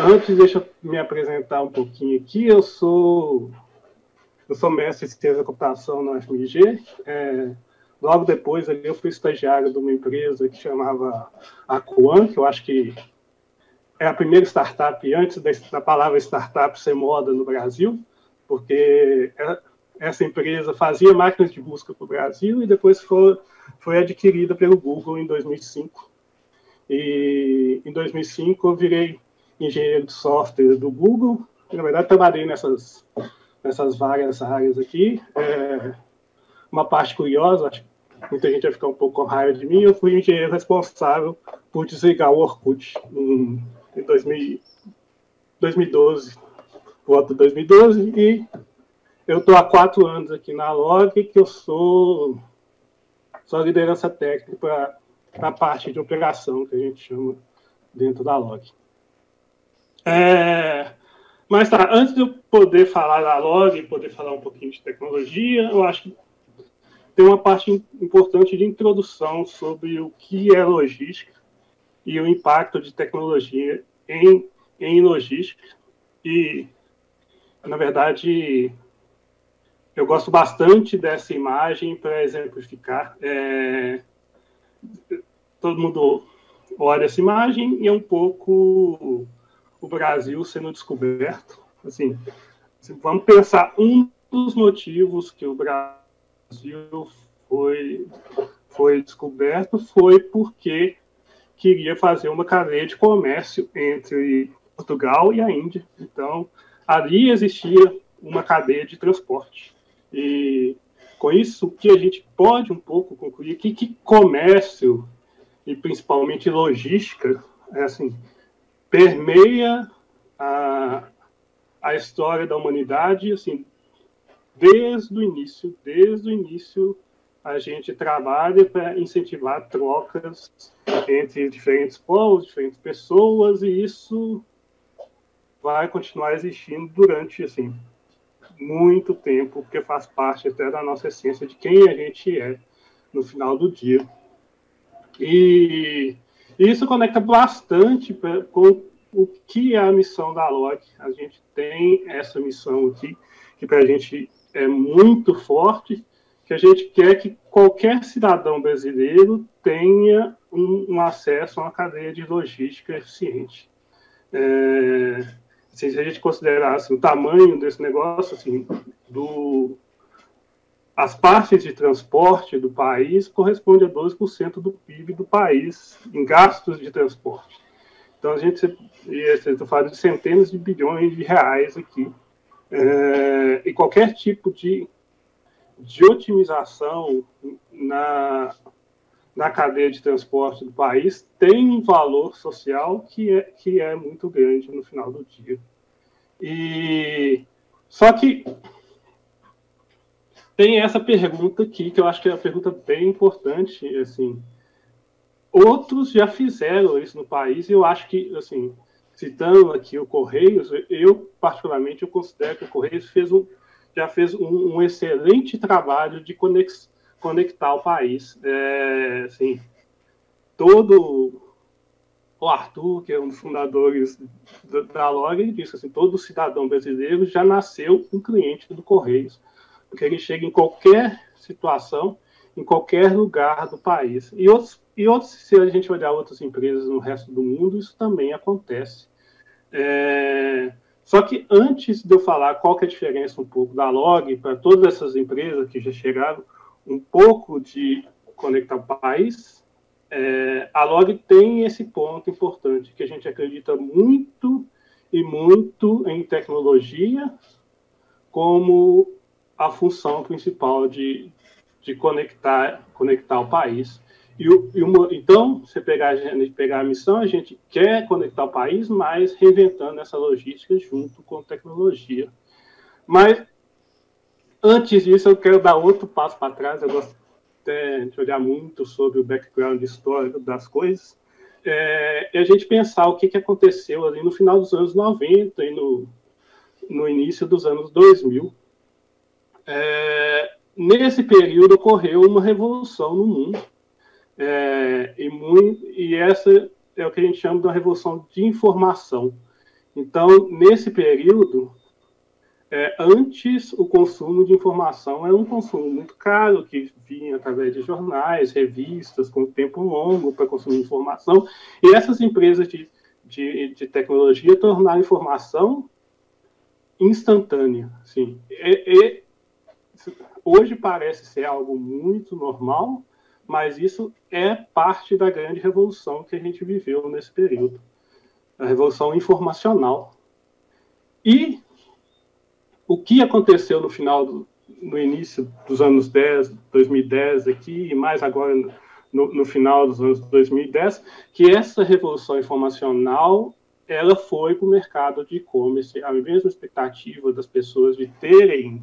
Antes, deixa eu me apresentar um pouquinho aqui. Eu sou mestre em ciência da computação na UFMG. Logo depois, ali, eu fui estagiário de uma empresa que chamava Acuan, que eu acho que é a primeira startup antes da palavra startup ser moda no Brasil, porque essa empresa fazia máquinas de busca para o Brasil e depois foi adquirida pelo Google em 2005. E em 2005 eu virei engenheiro de software do Google. Na verdade, trabalhei nessas várias áreas aqui. Uma parte curiosa, acho que muita gente vai ficar um pouco com raiva de mim, eu fui o engenheiro responsável por desligar o Orkut em 2012, volta de 2012, e eu estou há 4 anos aqui na Log, que eu sou liderança técnica para a parte de operação, que a gente chama dentro da Log. Mas tá, antes de eu poder falar da Log e poder falar um pouquinho de tecnologia, eu acho que tem uma parte importante de introdução sobre o que é logística e o impacto de tecnologia em logística. E, na verdade, eu gosto bastante dessa imagem para exemplificar. Todo mundo olha essa imagem e é um pouco o Brasil sendo descoberto. Assim, vamos pensar, um dos motivos que o Brasil foi descoberto foi porque queria fazer uma cadeia de comércio entre Portugal e a Índia. Então, ali existia uma cadeia de transporte. E, com isso, o que a gente pode um pouco concluir que comércio, e principalmente logística, permeia a história da humanidade, assim, desde o início, a gente trabalha para incentivar trocas entre diferentes povos, diferentes pessoas, e isso vai continuar existindo durante, assim, muito tempo, porque faz parte até da nossa essência de quem a gente é no final do dia. E isso conecta bastante com o que é a missão da Log. A gente tem essa missão aqui, que para a gente é muito forte, que a gente quer que qualquer cidadão brasileiro tenha um acesso a uma cadeia de logística eficiente. Se a gente considerar assim, o tamanho desse negócio, assim, as partes de transporte do país corresponde a 12% do PIB do país em gastos de transporte. Então, estou falando de centenas de bilhões de reais aqui. E qualquer tipo de otimização na cadeia de transporte do país tem um valor social que é muito grande no final do dia. Só que tem essa pergunta aqui, que eu acho que é uma pergunta bem importante. Assim, outros já fizeram isso no país, e eu acho que, assim, citando aqui o Correios, eu, particularmente, eu considero que o Correios já fez um excelente trabalho de conectar o país. Assim, o Arthur, que é um dos fundadores da Log, ele disse assim, todo cidadão brasileiro já nasceu um cliente do Correios, porque ele chega em qualquer situação, em qualquer lugar do país. E outros, se a gente olhar outras empresas no resto do mundo, isso também acontece. Só que antes de eu falar qual que é a diferença um pouco da Log para todas essas empresas que já chegaram um pouco de conectar o país, a Log tem esse ponto importante, que a gente acredita muito e muito em tecnologia como a função principal de conectar o país. Então, se pegar a missão, a gente quer conectar o país, mas reinventando essa logística junto com tecnologia. Mas, antes disso, eu quero dar outro passo para trás. Eu gosto de olhar muito sobre o background histórico das coisas, e a gente pensar o que aconteceu ali no final dos anos 90 e no início dos anos 2000. Nesse período ocorreu uma revolução no mundo, e essa é o que a gente chama de uma revolução de informação. Então, nesse período, antes o consumo de informação era um consumo muito caro, que vinha através de jornais, revistas, com tempo longo para consumir informação, e essas empresas de tecnologia tornaram a informação instantânea. Assim. Hoje parece ser algo muito normal, mas isso é parte da grande revolução que a gente viveu nesse período, a revolução informacional. E o que aconteceu no início dos anos 2010 aqui, e mais agora no final dos anos 2010, que essa revolução informacional ela foi para o mercado de e-commerce. A mesma expectativa das pessoas de terem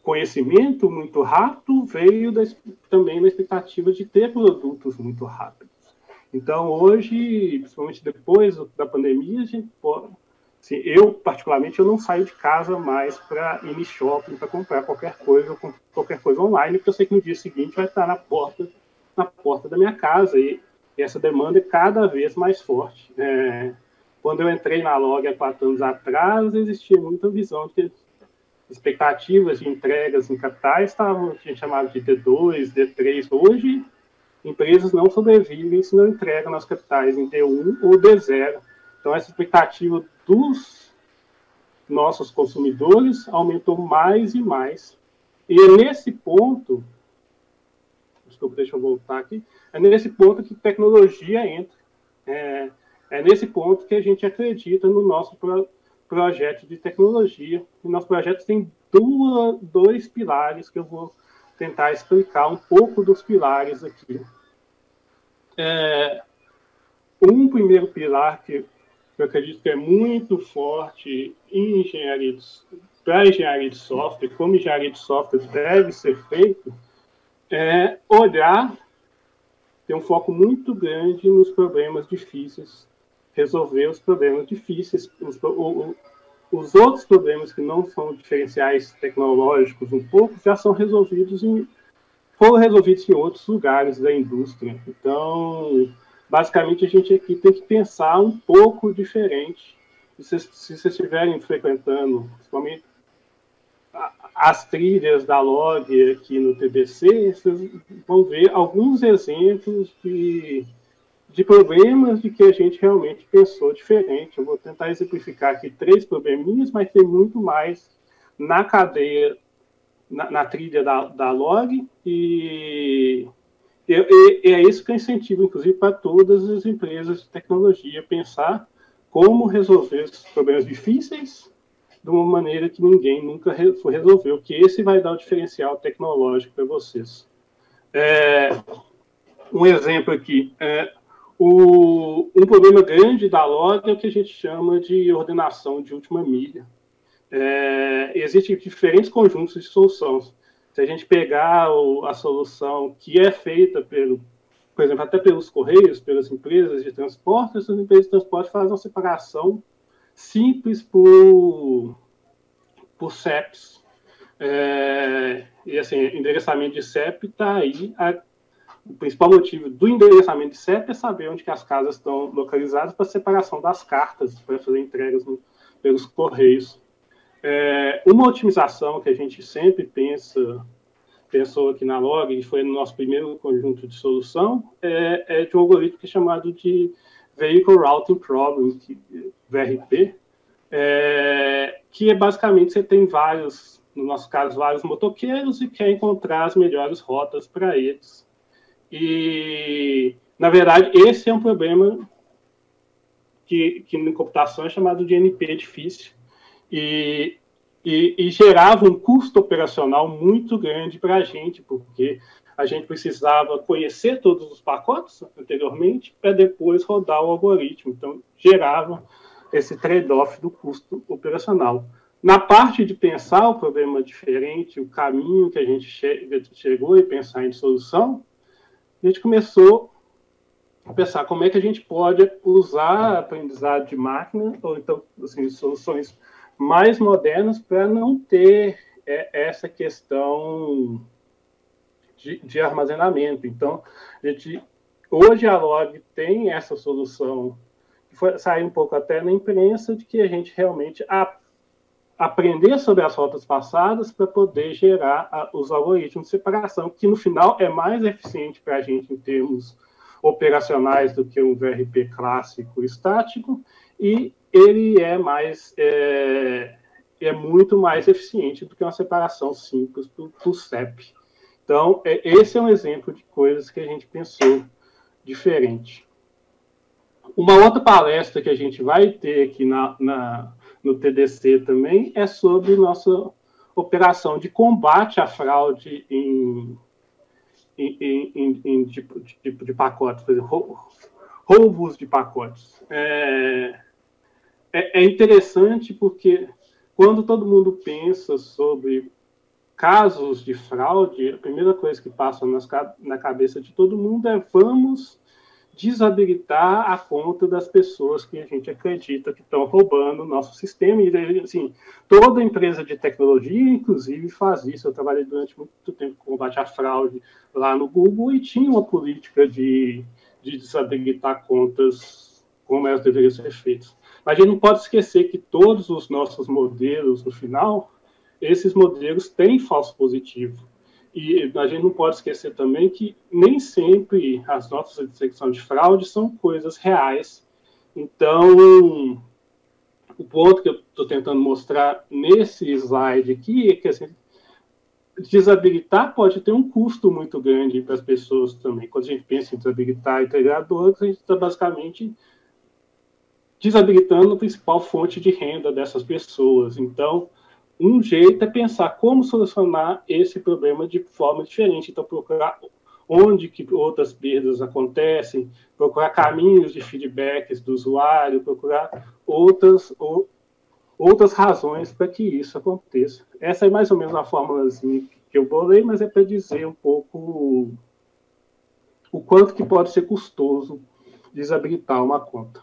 conhecimento muito rápido veio também na expectativa de ter produtos muito rápidos. Então, hoje, principalmente depois da pandemia, a gente pode... Assim, eu, particularmente, eu não saio de casa mais para ir no shopping, para comprar qualquer coisa online, porque eu sei que no dia seguinte vai estar na porta da minha casa, e essa demanda é cada vez mais forte. Quando eu entrei na Log há 4 anos atrás, existia muita visão de que expectativas de entregas em capitais estavam, a gente chamava de D2, D3. Hoje, empresas não sobrevivem se não entregam nas capitais em D1 ou D0. Então, essa expectativa dos nossos consumidores aumentou mais e mais. E é nesse ponto, desculpa, deixa eu voltar aqui, é nesse ponto que tecnologia entra. É nesse ponto que a gente acredita no nosso projeto de tecnologia. E nosso projeto tem dois pilares que eu vou tentar explicar um pouco dos pilares aqui. Um primeiro pilar que eu acredito que é muito forte para engenharia de software, como engenharia de software deve ser feito, é olhar, ter um foco muito grande nos problemas difíceis, resolver os problemas difíceis, os outros problemas que não são diferenciais tecnológicos um pouco, já são foram resolvidos em outros lugares da indústria. Então, basicamente, a gente aqui tem que pensar um pouco diferente. Se vocês estiverem frequentando, principalmente as trilhas da Log aqui no TDC, vocês vão ver alguns exemplos de problemas de que a gente realmente pensou diferente. Eu vou tentar exemplificar aqui 3 probleminhas, mas tem muito mais na cadeia, na trilha da Log, e é isso que eu incentivo, inclusive, para todas as empresas de tecnologia, pensar como resolver esses problemas difíceis de uma maneira que ninguém nunca resolveu, que esse vai dar o diferencial tecnológico para vocês. Um exemplo aqui, um problema grande da Log é o que a gente chama de ordenação de última milha. Existem diferentes conjuntos de soluções. Se a gente pegar a solução que é feita por exemplo, até pelos Correios, pelas empresas de transporte, essas empresas de transporte fazem uma separação simples por CEPs. E assim, endereçamento de CEP está aí. O principal motivo do endereçamento de CEP é saber onde que as casas estão localizadas para a separação das cartas, para fazer entregas pelos Correios. Uma otimização que a gente sempre pensou aqui na Log, e foi no nosso primeiro conjunto de solução, é de um algoritmo que é chamado de Vehicle Routing Problem, VRP, que é basicamente você tem no nosso caso, vários motoqueiros e quer encontrar as melhores rotas para eles. E, na verdade, esse é um problema que na computação é chamado de NP difícil, e gerava um custo operacional muito grande para a gente, porque a gente precisava conhecer todos os pacotes anteriormente para depois rodar o algoritmo. Então, gerava esse trade-off do custo operacional. Na parte de pensar o problema diferente, o caminho que a gente chegou e pensar em solução, a gente começou a pensar como é que a gente pode usar aprendizado de máquina, ou então, assim, soluções mais modernas para não ter essa questão de armazenamento. Então, hoje a Log tem essa solução saiu um pouco até na imprensa, de que a gente realmente aprender sobre as rotas passadas para poder gerar os algoritmos de separação, que no final é mais eficiente para a gente em termos operacionais do que um VRP clássico estático, e ele é muito mais eficiente do que uma separação simples por CEP. Então, esse é um exemplo de coisas que a gente pensou diferente. Uma outra palestra que a gente vai ter aqui no TDC também é sobre nossa operação de combate à fraude em tipo de pacotes, por exemplo, roubos de pacotes. É interessante porque quando todo mundo pensa sobre casos de fraude, a primeira coisa que passa na cabeça de todo mundo é vamos desabilitar a conta das pessoas que a gente acredita que estão roubando o nosso sistema. E, assim, toda empresa de tecnologia, inclusive, faz isso. Eu trabalhei durante muito tempo com combate à fraude lá no Google e tinha uma política de desabilitar contas como elas deveriam ser feitas. Mas a gente não pode esquecer que todos os nossos modelos, no final, esses modelos têm falso positivo. E a gente não pode esquecer também que nem sempre as notas de detecção de fraude são coisas reais. Então, o ponto que eu estou tentando mostrar nesse slide aqui é que assim, desabilitar pode ter um custo muito grande para as pessoas também. Quando a gente pensa em desabilitar integradores, a gente está basicamente desabilitando a principal fonte de renda dessas pessoas. Então, um jeito é pensar como solucionar esse problema de forma diferente. Então, procurar onde que outras perdas acontecem, procurar caminhos de feedbacks do usuário, procurar outras razões para que isso aconteça. Essa é mais ou menos a fórmulazinha que eu bolei, mas é para dizer um pouco o quanto que pode ser custoso desabilitar uma conta.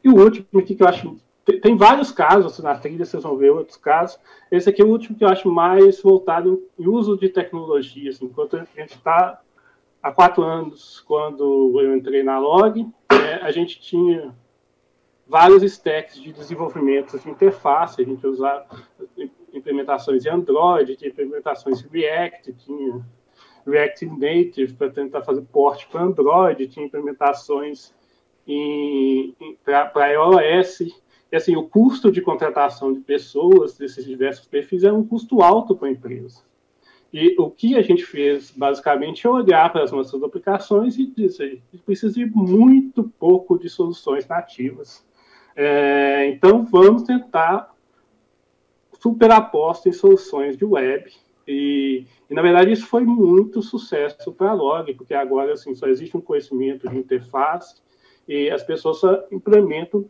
E o último aqui que eu acho... Tem vários casos na trilha, vocês vão ver outros casos. Esse aqui é o último que eu acho mais voltado em uso de tecnologia. Assim, enquanto a gente está há 4 anos, quando eu entrei na Log, a gente tinha vários stacks de desenvolvimento de interface. A gente usava implementações em Android, tinha implementações em React, tinha React Native para tentar fazer port para Android, tinha implementações para iOS. E, assim, o custo de contratação de pessoas desses diversos perfis é um custo alto para a empresa. E o que a gente fez, basicamente, é olhar para as nossas aplicações e dizer que precisa de muito pouco de soluções nativas. Então, vamos tentar superaposta em soluções de web. E, na verdade, isso foi muito sucesso para a Log, porque agora assim, só existe um conhecimento de interface e as pessoas só implementam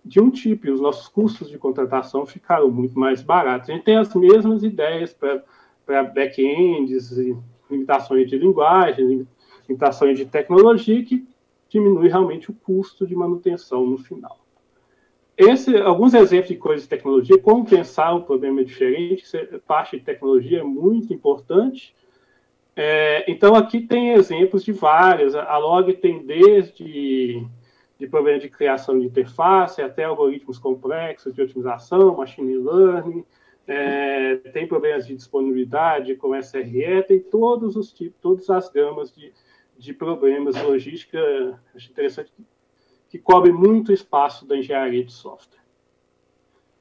de um tipo, e os nossos custos de contratação ficaram muito mais baratos. A gente tem as mesmas ideias para back-ends, limitações de linguagem, limitações de tecnologia, que diminui realmente o custo de manutenção no final. Alguns exemplos de coisas de tecnologia, como pensar um problema diferente, parte de tecnologia é muito importante. Então, aqui tem exemplos de várias. A Log tem desde de problemas de criação de interface, até algoritmos complexos de otimização, machine learning, tem problemas de disponibilidade com SRE, tem todos os tipos, todas as gamas de problemas de logística, acho interessante, que cobre muito espaço da engenharia de software.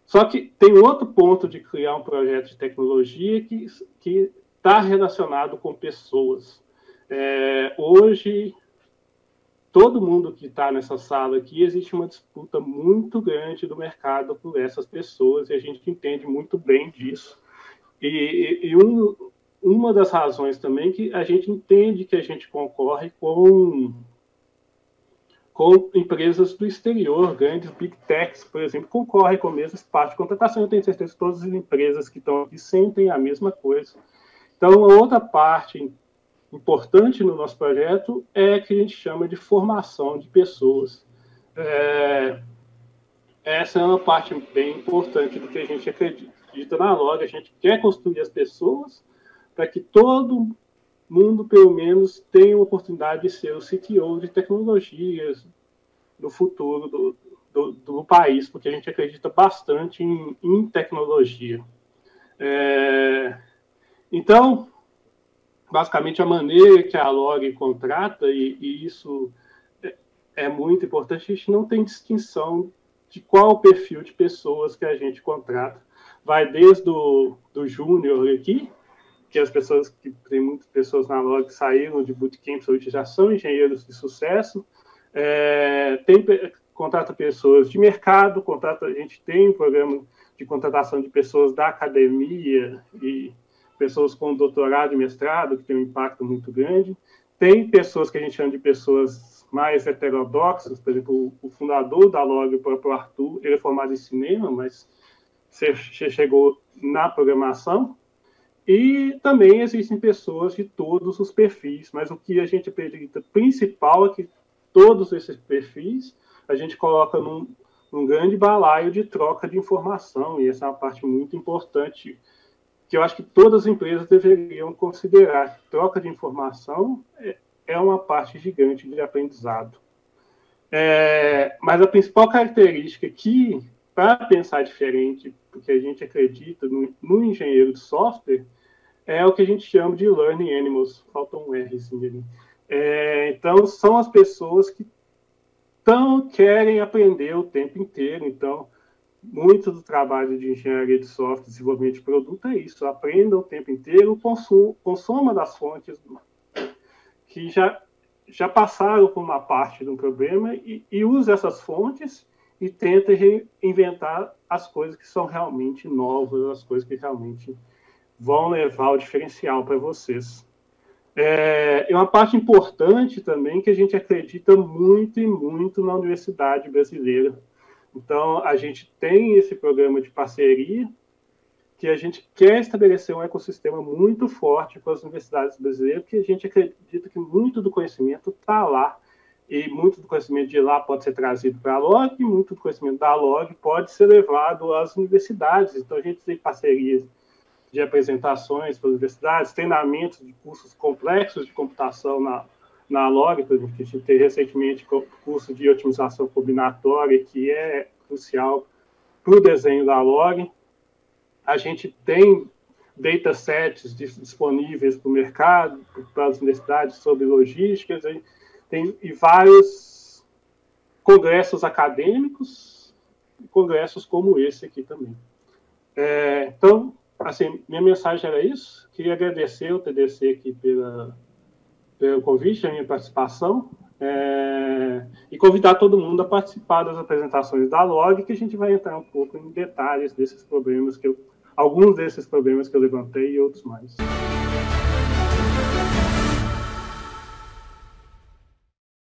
Só que tem outro ponto de criar um projeto de tecnologia que está relacionado com pessoas. Hoje, todo mundo que está nessa sala aqui, existe uma disputa muito grande do mercado por essas pessoas, e a gente entende muito bem disso. Uma das razões também é que a gente entende que a gente concorre com empresas do exterior, grandes big techs, por exemplo, concorrem com a mesma parte de contratação. Eu tenho certeza que todas as empresas que estão aqui sentem a mesma coisa. Então, uma outra parte importante no nosso projeto é que a gente chama de formação de pessoas. Essa é uma parte bem importante do que a gente acredita na Log. A gente quer construir as pessoas para que todo mundo, pelo menos, tenha a oportunidade de ser o CTO de tecnologias, do futuro do país, porque a gente acredita bastante em tecnologia. Então, basicamente, a maneira que a Log contrata, e isso é muito importante, a gente não tem distinção de qual o perfil de pessoas que a gente contrata. Vai desde do júnior aqui, que as pessoas, que tem muitas pessoas na Log que saíram de bootcamp, hoje já são engenheiros de sucesso, contrata pessoas de mercado, a gente tem um programa de contratação de pessoas da academia e pessoas com doutorado e mestrado, que tem um impacto muito grande. Tem pessoas que a gente chama de pessoas mais heterodoxas, por exemplo, o fundador da Log, o próprio Arthur, ele é formado em cinema, mas você chegou na programação. E também existem pessoas de todos os perfis, mas o que a gente acredita principal é que todos esses perfis a gente coloca num grande balaio de troca de informação, e essa é uma parte muito importante que eu acho que todas as empresas deveriam considerar. Troca de informação é uma parte gigante de aprendizado. Mas a principal característica aqui, para pensar diferente, porque a gente acredita no engenheiro de software, é o que a gente chama de learning animals. Falta um R assim, ali. Então, são as pessoas que querem aprender o tempo inteiro. Então, muito do trabalho de engenharia de software, desenvolvimento de produto é isso: aprenda o tempo inteiro, consuma das fontes que já passaram por uma parte de um problema e use essas fontes e tenta reinventar as coisas que são realmente novas, as coisas que realmente vão levar o diferencial para vocês. É uma parte importante também que a gente acredita muito e muito na universidade brasileira. Então, a gente tem esse programa de parceria que a gente quer estabelecer um ecossistema muito forte com as universidades brasileiras, porque a gente acredita que muito do conhecimento está lá, e muito do conhecimento de lá pode ser trazido para a Log, e muito do conhecimento da Log pode ser levado às universidades. Então, a gente tem parcerias de apresentações para as universidades, treinamentos de cursos complexos de computação na Log. Por exemplo, a gente tem recentemente curso de otimização combinatória, que é crucial para o desenho da Log. A gente tem datasets disponíveis para o mercado, para as universidades, sobre logística, tem vários congressos acadêmicos e congressos como esse aqui também. Então, assim, minha mensagem era isso. Queria agradecer o TDC aqui pelo convite, a minha participação, e convidar todo mundo a participar das apresentações da Log, que a gente vai entrar um pouco em detalhes desses problemas, alguns desses problemas que eu levantei e outros mais.